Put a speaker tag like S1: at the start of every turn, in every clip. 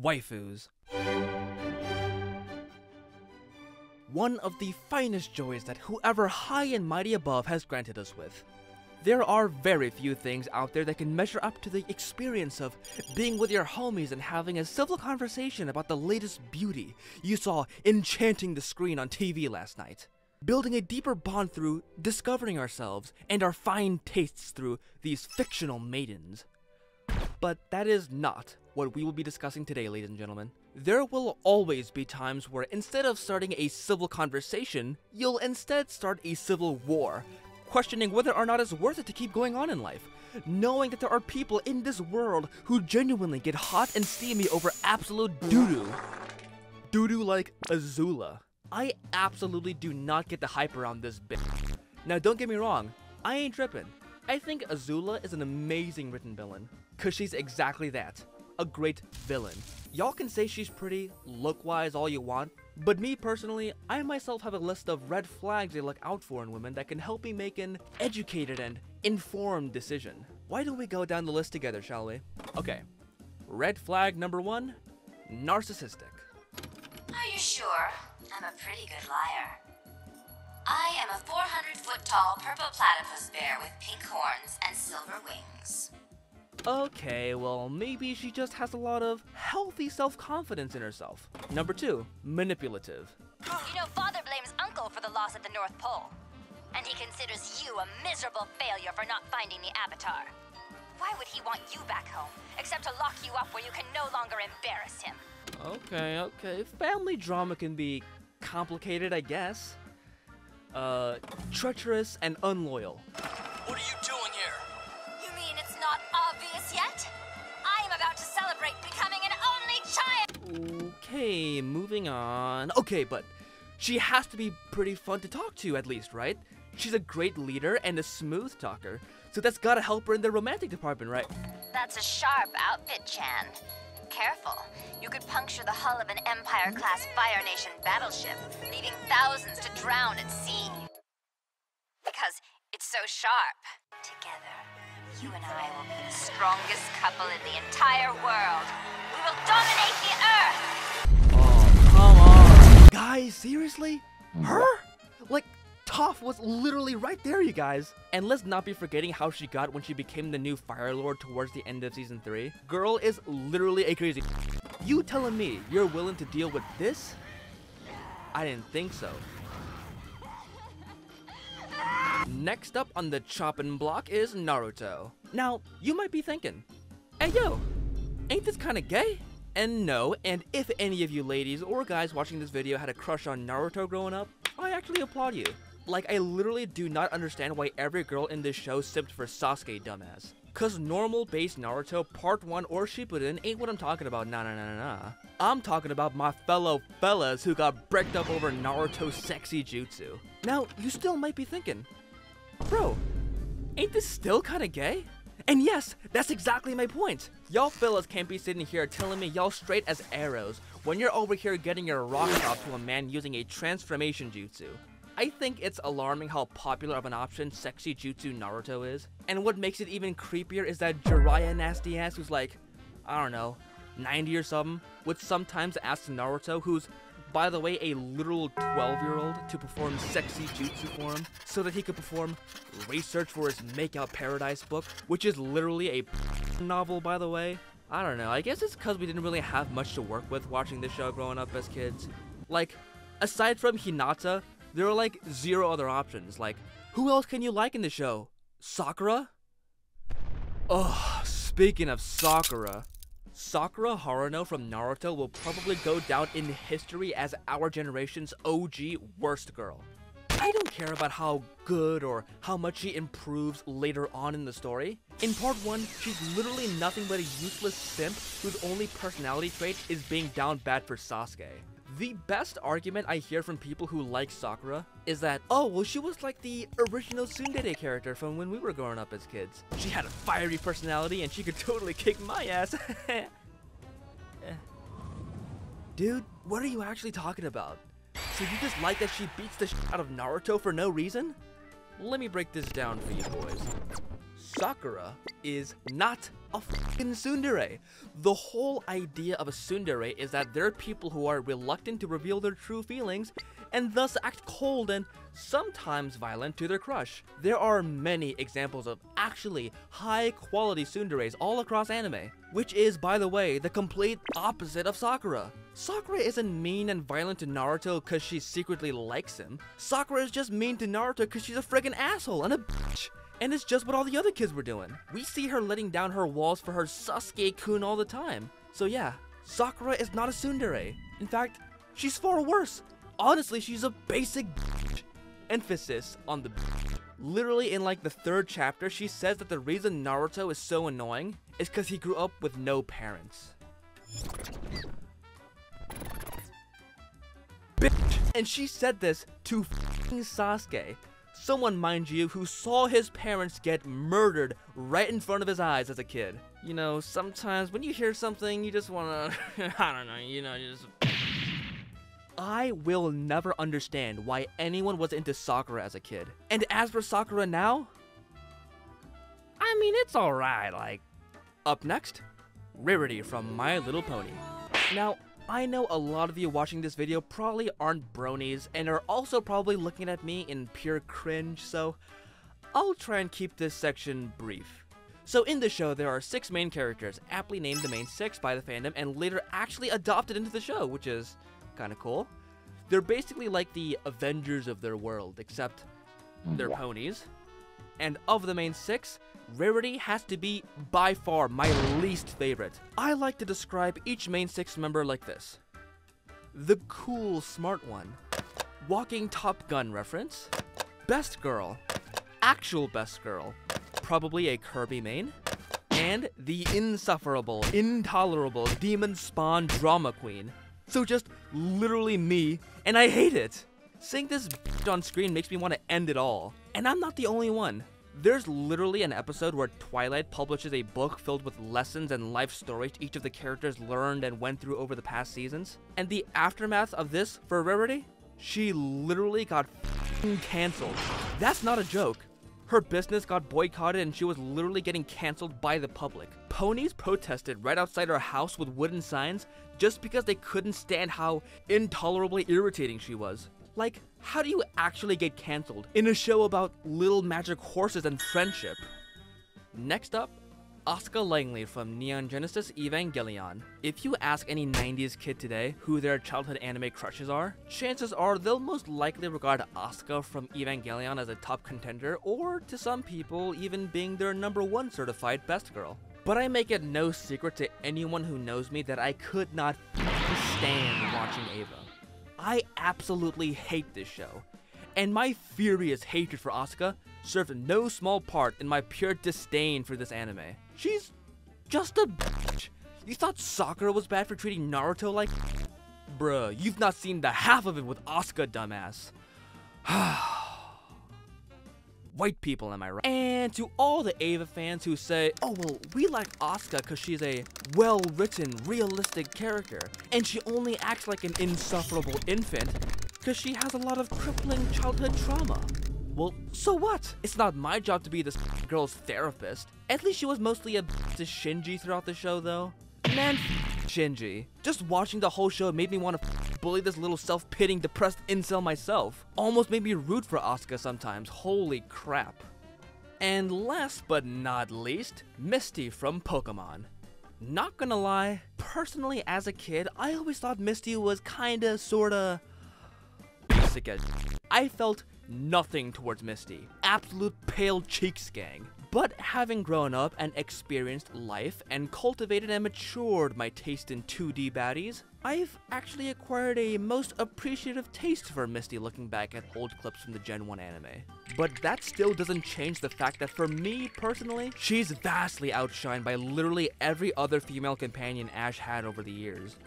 S1: Waifus. One of the finest joys that whoever high and mighty above has granted us with. There are very few things out there that can measure up to the experience of being with your homies and having a civil conversation about the latest beauty you saw enchanting the screen on TV last night. Building a deeper bond through discovering ourselves and our fine tastes through these fictional maidens. But that is not what we will be discussing today, ladies and gentlemen. There will always be times where instead of starting a civil conversation, you'll instead start a civil war, questioning whether or not it's worth it to keep going on in life, knowing that there are people in this world who genuinely get hot and steamy over absolute doo-doo. Doo-doo like Azula. I absolutely do not get the hype around this bitch. Now don't get me wrong, I ain't tripping. I think Azula is an amazing written villain, cause she's exactly that, a great villain. Y'all can say she's pretty, look-wise all you want, but me personally, I myself have a list of red flags I look out for in women that can help me make an educated and informed decision. Why don't we go down the list together, shall we? Okay, red flag number 1, narcissistic.
S2: Are you sure? I'm a pretty good liar. I am a 400-foot-tall purple platypus bear with pink horns and silver wings.
S1: Okay, well, maybe she just has a lot of healthy self-confidence in herself. Number 2, manipulative.
S2: You know, Father blames Uncle for the loss at the North Pole. And he considers you a miserable failure for not finding the Avatar. Why would he want you back home, except to lock you up where you can no longer embarrass him?
S1: Okay. Family drama can be complicated, I guess. Treacherous and unloyal.
S3: What are you doing here?
S2: You mean it's not obvious yet? I am about to celebrate becoming an only child!
S1: Okay, moving on. Okay, but she has to be pretty fun to talk to at least, right? She's a great leader and a smooth talker, so that's gotta help her in the romantic department, right?
S2: That's a sharp outfit, Chan. Careful, you could puncture the hull of an Empire-class Fire Nation battleship, leaving thousands to drown at sea. Because it's so sharp. Together, you and I will be the strongest couple in the entire world. We will dominate the Earth!
S1: Oh, come on. Guys, seriously? Her? Like, Toph was literally right there, you guys. And let's not be forgetting how she got when she became the new Fire Lord towards the end of Season 3. Girl is literally a crazy. You telling me you're willing to deal with this? I didn't think so. Next up on the chopping block is Naruto. Now, you might be thinking, hey yo, ain't this kinda gay? And no, and if any of you ladies or guys watching this video had a crush on Naruto growing up, I actually applaud you. Like, I literally do not understand why every girl in this show simped for Sasuke, dumbass. Cause normal base Naruto part 1 or Shippuden ain't what I'm talking about, nah. I'm talking about my fellow fellas who got bricked up over Naruto's sexy jutsu. Now, you still might be thinking, bro, ain't this still kinda gay? And yes, that's exactly my point. Y'all fellas can't be sitting here telling me y'all straight as arrows when you're over here getting your rocks off to a man using a transformation jutsu. I think it's alarming how popular of an option sexy jutsu Naruto is. And what makes it even creepier is that Jiraiya nasty ass who's like, I don't know, 90 or something, would sometimes ask Naruto, who's, by the way, a literal 12-year-old, to perform sexy jutsu for him, so that he could perform research for his Make Out Paradise book, which is literally a novel, by the way. I don't know, I guess it's cause we didn't really have much to work with watching this show growing up as kids. Like, aside from Hinata, there are like 0 other options. Like, who else can you like in the show? Sakura? Oh, speaking of Sakura. Sakura Haruno from Naruto will probably go down in history as our generation's OG worst girl. I don't care about how good or how much she improves later on in the story. In part 1, she's literally nothing but a useless simp whose only personality trait is being down bad for Sasuke. The best argument I hear from people who like Sakura is that, oh, well, she was like the original tsundere character from when we were growing up as kids. She had a fiery personality and she could totally kick my ass. Dude, what are you actually talking about? So you just like that she beats the shit out of Naruto for no reason? Let me break this down for you boys. Sakura is not a fucking tsundere. The whole idea of a tsundere is that they're people who are reluctant to reveal their true feelings and thus act cold and sometimes violent to their crush. There are many examples of actually high-quality tsunderes all across anime, which is, by the way, the complete opposite of Sakura. Sakura isn't mean and violent to Naruto because she secretly likes him. Sakura is just mean to Naruto because she's a friggin' asshole and a bitch. And it's just what all the other kids were doing. We see her letting down her walls for her Sasuke-kun all the time. So yeah, Sakura is not a tsundere. In fact, she's far worse. Honestly, she's a basic bitch. Emphasis on the bitch. Literally in like the 3rd chapter, she says that the reason Naruto is so annoying is because he grew up with no parents. Bitch. And she said this to f***ing Sasuke. Someone, mind you, who saw his parents get murdered right in front of his eyes as a kid. You know, sometimes when you hear something, you just wanna, I don't know, you just... I will never understand why anyone was into Sakura as a kid. And as for Sakura now, I mean, it's alright, like... Up next, Rarity from My Little Pony. Now, I know a lot of you watching this video probably aren't bronies and are also probably looking at me in pure cringe, so I'll try and keep this section brief. So in the show, there are 6 main characters, aptly named the main 6 by the fandom and later actually adopted into the show, which is kinda cool. They're basically like the Avengers of their world, except they're ponies. And of the main 6, Rarity has to be by far my least favorite. I like to describe each main 6 member like this. The cool, smart one. Walking Top Gun reference. Best girl. Actual best girl. Probably a Kirby main. And the insufferable, intolerable, demon spawn drama queen. So just literally me, and I hate it. Seeing this bitch on screen makes me want to end it all. And I'm not the only one. There's literally an episode where Twilight publishes a book filled with lessons and life stories each of the characters learned and went through over the past seasons. And the aftermath of this for Rarity, she literally got f***ing cancelled. That's not a joke. Her business got boycotted and she was literally getting cancelled by the public. Ponies protested right outside her house with wooden signs just because they couldn't stand how intolerably irritating she was. Like, how do you actually get cancelled in a show about little magic horses and friendship? Next up, Asuka Langley from Neon Genesis Evangelion. If you ask any 90s kid today who their childhood anime crushes are, chances are they'll most likely regard Asuka from Evangelion as a top contender, or to some people even being their #1 certified best girl. But I make it no secret to anyone who knows me that I could not stand watching Eva. I absolutely hate this show, and my furious hatred for Asuka served no small part in my pure disdain for this anime. She's just a bitch. You thought Sakura was bad for treating Naruto like bruh, you've not seen the half of it with Asuka, dumbass. White people, am I right? And to all the Eva fans who say, oh well, we like Asuka because she's a well-written, realistic character, and she only acts like an insufferable infant because she has a lot of crippling childhood trauma. Well, so what? It's not my job to be this girl's therapist. At least she was mostly a to Shinji throughout the show, though. Man, Shinji. Just watching the whole show made me want to bully this little self-pitying, depressed incel myself. Almost made me root for Asuka sometimes. Holy crap. And last but not least, Misty from Pokemon. Not gonna lie, personally as a kid, I always thought Misty was kinda, sorta basic as I felt nothing towards Misty. Absolute pale cheeks gang. But having grown up and experienced life and cultivated and matured my taste in 2D baddies, I've actually acquired a most appreciative taste for Misty looking back at old clips from the Gen 1 anime. But that still doesn't change the fact that for me personally, she's vastly outshined by literally every other female companion Ash had over the years.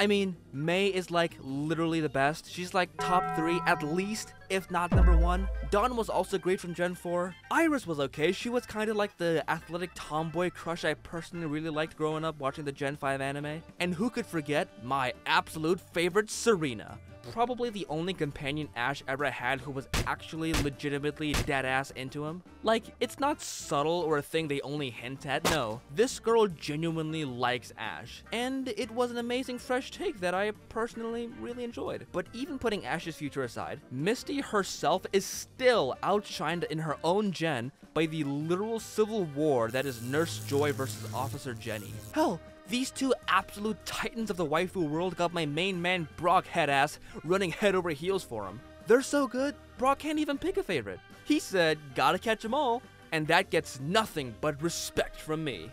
S1: I mean, May is like literally the best. She's like top 3 at least, if not #1. Dawn was also great from Gen 4. Iris was okay. She was kind of like the athletic tomboy crush I personally really liked growing up watching the Gen 5 anime. And who could forget my absolute favorite Serena probably the only companion Ash ever had who was actually legitimately deadass into him. Like, it's not subtle or a thing they only hint at, no. This girl genuinely likes Ash, and it was an amazing fresh take that I personally really enjoyed. But even putting Ash's future aside, Misty herself is still outshined in her own gen by the literal civil war that is Nurse Joy versus Officer Jenny. Hell, these two absolute titans of the waifu world got my main man Brock headass running head over heels for him. They're so good, Brock can't even pick a favorite. He said, gotta catch them all, and that gets nothing but respect from me.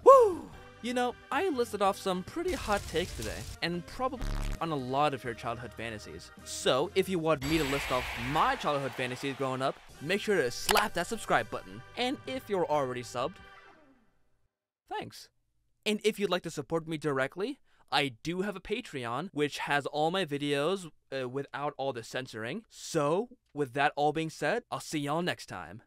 S1: Woo! You know, I listed off some pretty hot takes today, and probably on a lot of your childhood fantasies. So, if you want me to list off my childhood fantasies growing up, make sure to slap that subscribe button. And if you're already subbed, thanks. And if you'd like to support me directly, I do have a Patreon, which has all my videos without all the censoring. So, with that all being said, I'll see y'all next time.